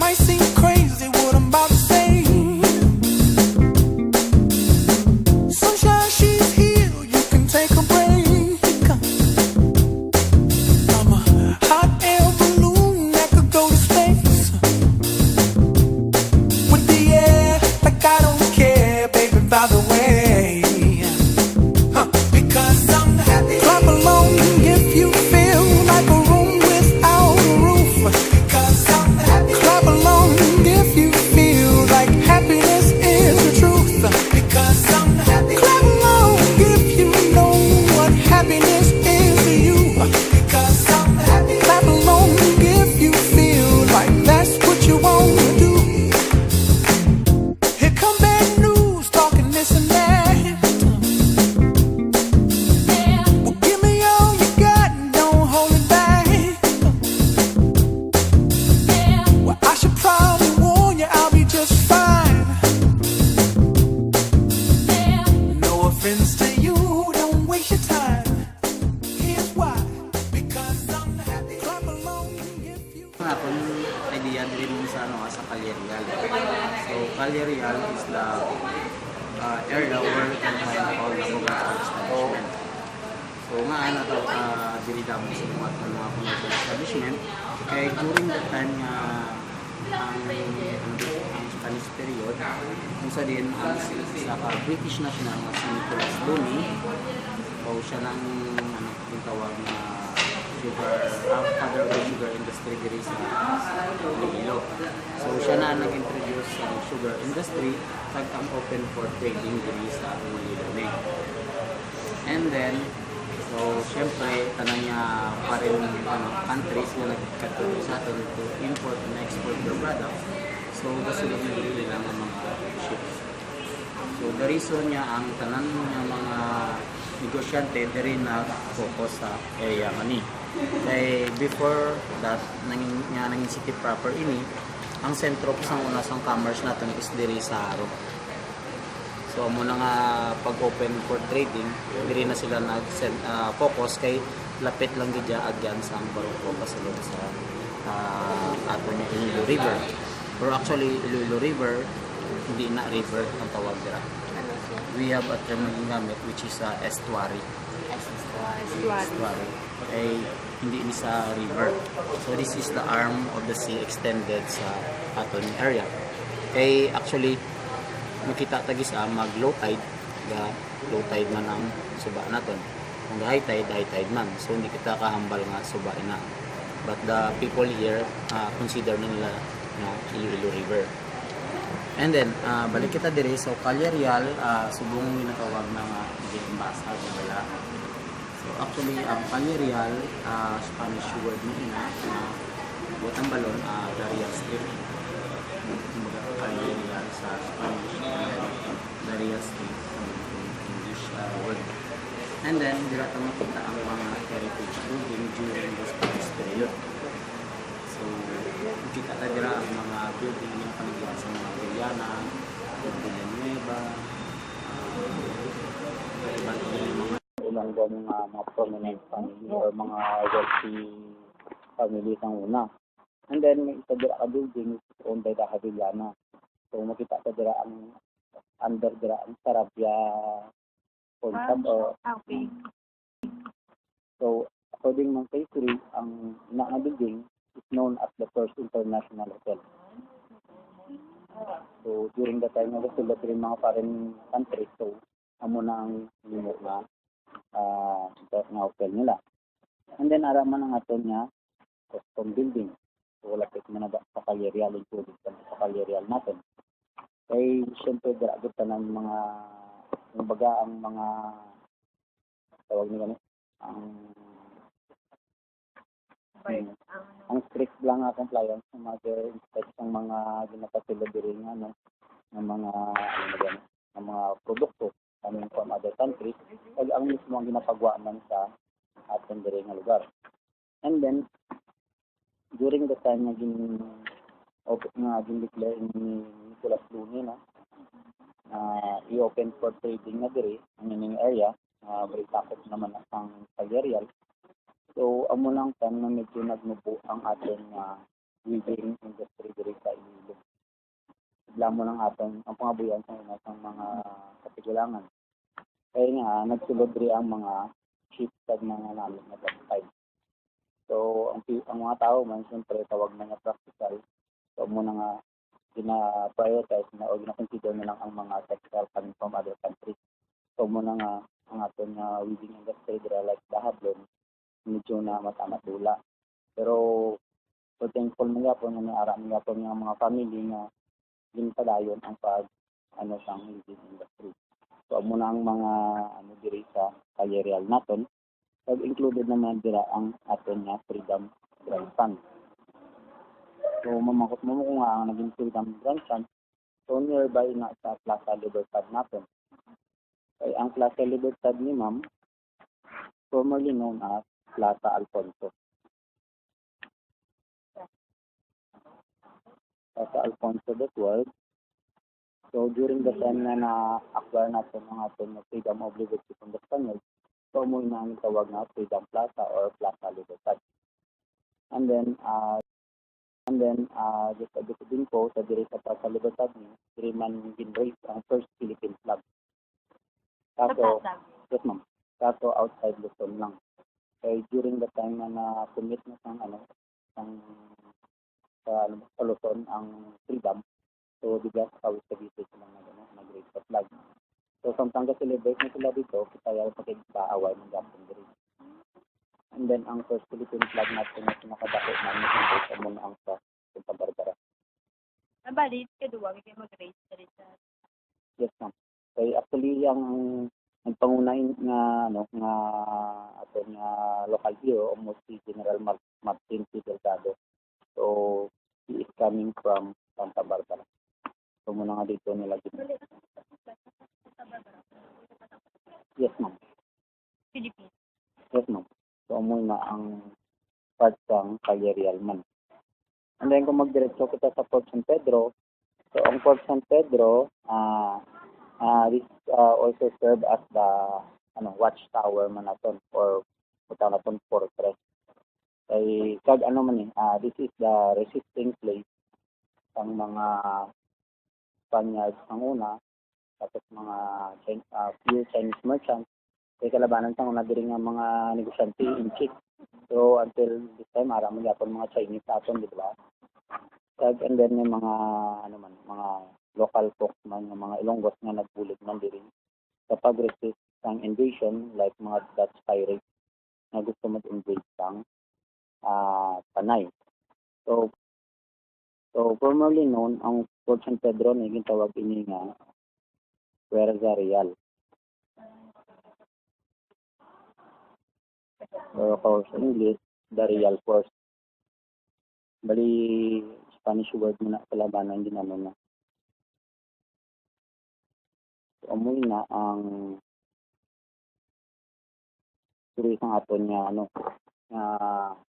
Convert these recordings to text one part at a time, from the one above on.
might seem crazy what I'm about to say. Sunshine, she's here, you can take a break. I'm a hot air balloon that could go to space. With the air, like I don't care, baby, by the way. Because I'm happy. Clap along if you feel like a room without a roof. Because I'm happy. Clap along if you feel like happiness is the truth. Because I'm happy. Clap along if you know what happiness is to you. Because I'm happy. Clap along if you feel like that's what you want to do. Here come bad news, talking this and that. Well, give me all you got and don't hold it back. Well, I should probably warn you, I'll be just fine. No offense to you, don't waste your time. Here's why. Because I'm happy. Clap along if you. Akong idea din sa sa Calle-Real. So Calle-Real is the area where you can find all the government establishment. So nga to diri damo sa mga commercial establishment kay during that time nga ang Spanish period kung sa din ang sa British national nga si Nicholas Looney o siya nang yung tawag na father of the sugar industry diri sa Iloilo. So siya na nag-introduce sa sugar industry kag ang open for trading diri sa Iloilo. And then so syempre tanan niya parin countries nga nagkatuloy sa aton to import and export their products. So gasulog na dili lang ang mga ships. So the reason niya ang tanan niya mga negosyante diri na focus sa area mani. Kay before that nanging city proper ini ang sentro sa una sang commerce natin is diri sa Haro. So amo na nga pag-open for trading diri na sila focus kay lapit lang gid agyan sa Barangay kasulod sa aton Iloilo River. Or actually Iloilo River hindi na river ang tawag dira. We have a term na gamit which is estuary. Estuary. Ay hindi ni sa river. So this is the arm of the sea extended sa aton area. Kay actually makita tagi sa mag low tide, low tide man ang suba naton. Kung high tide man. So hindi kita kahambal nga suba ina. But the people here consider nila na Iloilo River. And then balik kita diri sa Calle-Real, subong ginatawag na nga Embasa wala. So actually ang Calle-Real Spanish word ni ina butang balon Daria Street. Calle-Real sa Spanish Daria Street English word. And then dira ta makita ang mga heritage building during the Spanish period. So kita ta dira ang mga building ng panggilan sa mga Villana, Villanueva, ilang mga prominent family or mga wealthy family sang una. And then may isa dira ka building owned by the Havillana. So makita ta dira ang under dira ang Sarabia concept or Okay. so according man kay history ang ina nga building is known as the first international hotel. So during the time nga sila rin mga foreign countries, so amo na ang limot na hotel nila. And then araman ang aton nga custom building. So lapit man na sa Calle-Real included sa Calle-Real natin. Kay siyempre dira ng mga baga ang mga tawag nila ang strict lang nga compliance ng mga inspect ng mga ginapatila diri nga ng mga ng mga produkto coming from other countries kag ang mismo ang ginapagawa man sa aton diri nga lugar. And then during the time na declare ni Nicholas Looney na i-open for trading na diri ang ining area very takot naman ang Calle-Real. So amo lang time na medyo nagnubo ang aton weaving industry diri sa Iloilo. Bigla mo lang aton ang pangabuyan sa una sa mga katigulangan. Kaya nga, nagsulod rin ang mga ship sa mga namin na baptized. So, ang mga tao man, siyempre, tawag na nga practical. So, muna nga, gina-prioritize na o gina-consider na lang ang mga textile coming from other countries. So, muna nga, ang aton nga weaving industry, like dahablon, medyo na matamatula. Pero, so thankful mga po na naara mga po ng mga family nga ginpadayon ang sang weaving industry. So, muna ang mga diri sa Calerial naton, included naman dira ang aton nga Freedom Grand Fund. So, mamakot mo kung nga ang naging Freedom Grand Fund, so nearby nga sa Plaza Libertad natin. Kaya ang Plaza Libertad ni Ma'am, formerly known as Plaza Alfonso. Plaza Alfonso II. So, during the time na na-acquire natin ang ating freedom of liberty from the Spaniards, so muna na ang tawag na Freedom Plaza or Plaza Libertad. And then dito din po sa diri sa Plaza Libertad ni diri man gin-raise ang first Philippine flag. Kaso, yes ma'am, kaso outside Luzon lang. Kaya during the time na na-commit na sa Luzon ang freedom, so bigla sa South Cavite sila nag-raise the flag. So samtang ka-celebrate na sila dito, kaya pakigbaaway ng Japon diri. And then ang first Philippine flag natin na pinakadako namin sa muna ang sa Santa Barbara. Bali, kedua, kayo mag-raise na rin sa... Yes ma'am. Kaya actually ang nagpangunahin nga ato nga local hero almost si General Martin P. Delgado. So he is coming from Santa Barbara. So muna nga dito nila dito. Yes ma'am. Philippines. Yes ma'am. So muna ang part ng Calerial man. And then kung magdiretso kita sa Fort San Pedro, so ang Fort San Pedro, this also serve as the watchtower man naton or puta naton fortress. Kay this is the resisting place ng mga Spaniards ng una, tapos mga few Chinese merchants, kay kalabanan sa una diri nga mga negosyante in chief. So until this time marami gyapon mga Chinese aton, di ba? And then may mga mga local folks man, mga Ilonggos nga nagbulig man diri sa pag-resist ng invasion, like mga Dutch pirates na gusto mag-invade sang Panay. So formerly known ang Fort San Pedro na gitawag ini nga Puerta Real. Or sa English, the Real Force. Bali, Spanish word mo na sa labanan din na. So, amoy na ang tuloy ng aton nga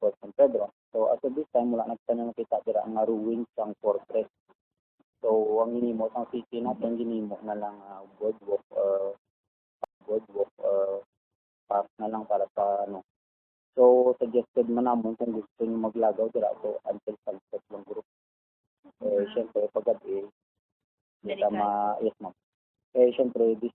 Fort San Pedro. So at this time wala na nakita dira ang ruins sang fortress. So ang ginimo sang city natin ginimo na lang boardwalk park na lang para sa So suggested man namon kung gusto niyo maglagaw dira so until sunset lang group. Syempre paggabi kita yes ma'am. Syempre this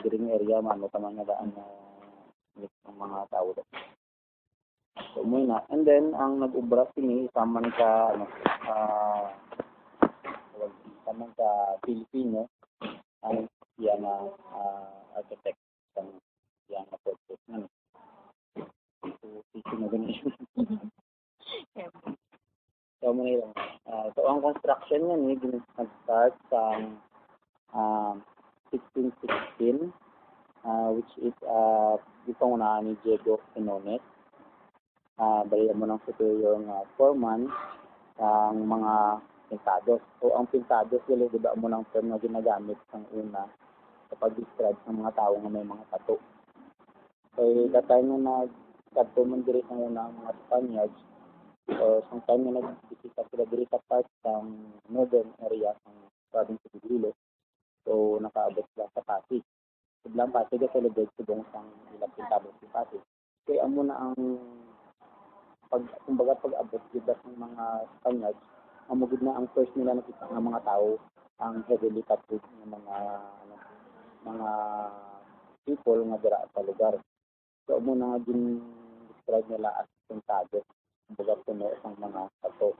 during area man tama nga daan ng mga tao. So muna and then ang nag-ubra kini saman ka Pilipino ang yang architect ng yang project na so teaching organization. So muna lang. So ang construction niya ni nag-start sa 1616 which is itong na ni Diego Quinones. Balikan mo ng superior nga foreman ang mga pintados. So, ang pintados, diba mo ng term na ginagamit ng una sa pag-describe ng mga tao na may mga tato. So, that time na nag-tato man diri ng una ang mga Spaniards, so, some time na nag-bisita sila diri sa part ng northern area ng province of Iloilo. So, nakaabot sila sa Pasig. Iblang Pasig, celebrate subong sang ilang pintados sa Pasig. Kaya mo na ang kumbaga pag-abot gid ng mga Spaniards, amugid na ang first nila nakita nga mga tao ang heavily tattooed ng mga people nga dira sa lugar. So mo na nga din describe nila as pintado, kumbaga puno ng mga tattoo.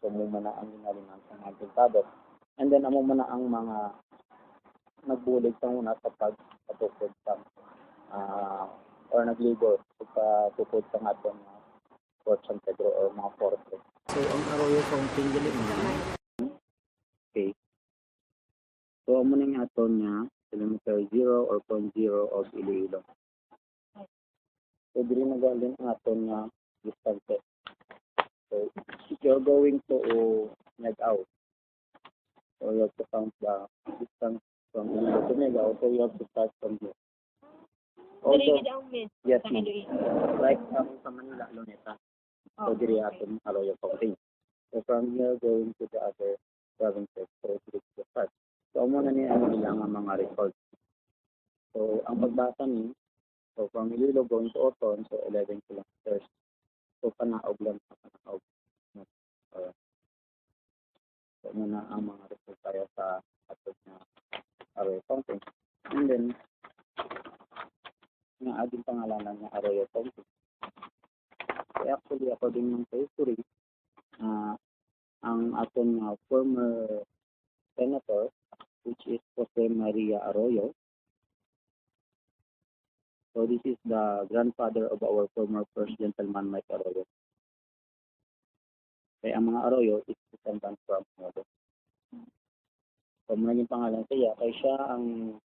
So mo man na ang ginalingan sa mga pintado. And then amo man na ang mga nagbulig sa una sa pagpatukod sa or naglibor sa tukod sa aton nga Fort San Pedro or mga fortress. So ang Arroyo Fountain dili mo lang. Okay. So amo na nga aton nga kilometer 0 or 0.0 of Iloilo. So diri nagaling ang aton nga distance. So if you're going to Nag-Out, so you have to count the distance from Iloilo to Nag-Out, so you have to start from here. Dili Also, gid ang mid yes, sa ma'am. Iloilo. Like sa Manila, Luneta. So diri aton Arroyo Fountain. So from here going to the other provinces, so diri to start. So amo na ni ang ilang mga records. So ang pagbasa ni, so from Iloilo going to Oton, so 11 kilometers. So panaog lang sa panaog. So muna ang mga records tayo sa aton na Arroyo Fountain. And then nga aging pangalanan niya Arroyo Fountain. So actually, according ng history, ang aton former senator, which is Jose Maria Arroyo, so this is the grandfather of our former first gentleman, Mike Arroyo. Kaya ang mga Arroyo is descendant from Modo. So muna yung pangalan kaya siya ang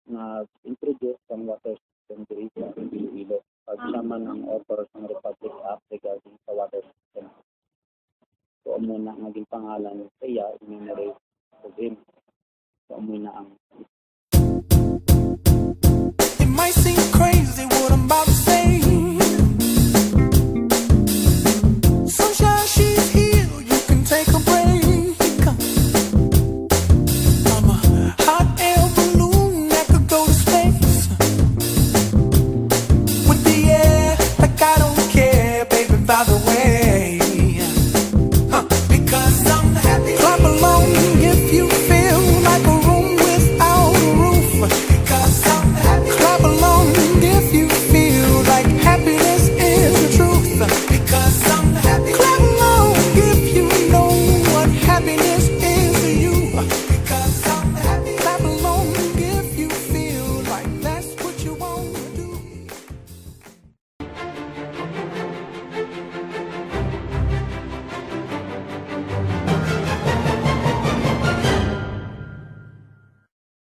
nag-introduce ng water system dito sa Iloilo. Pag siya man ang author ng Republic Act regarding sa water system. So muna ang naging pangalan kaya in-memory of him. So muna ang It might seem crazy what I'm about to say.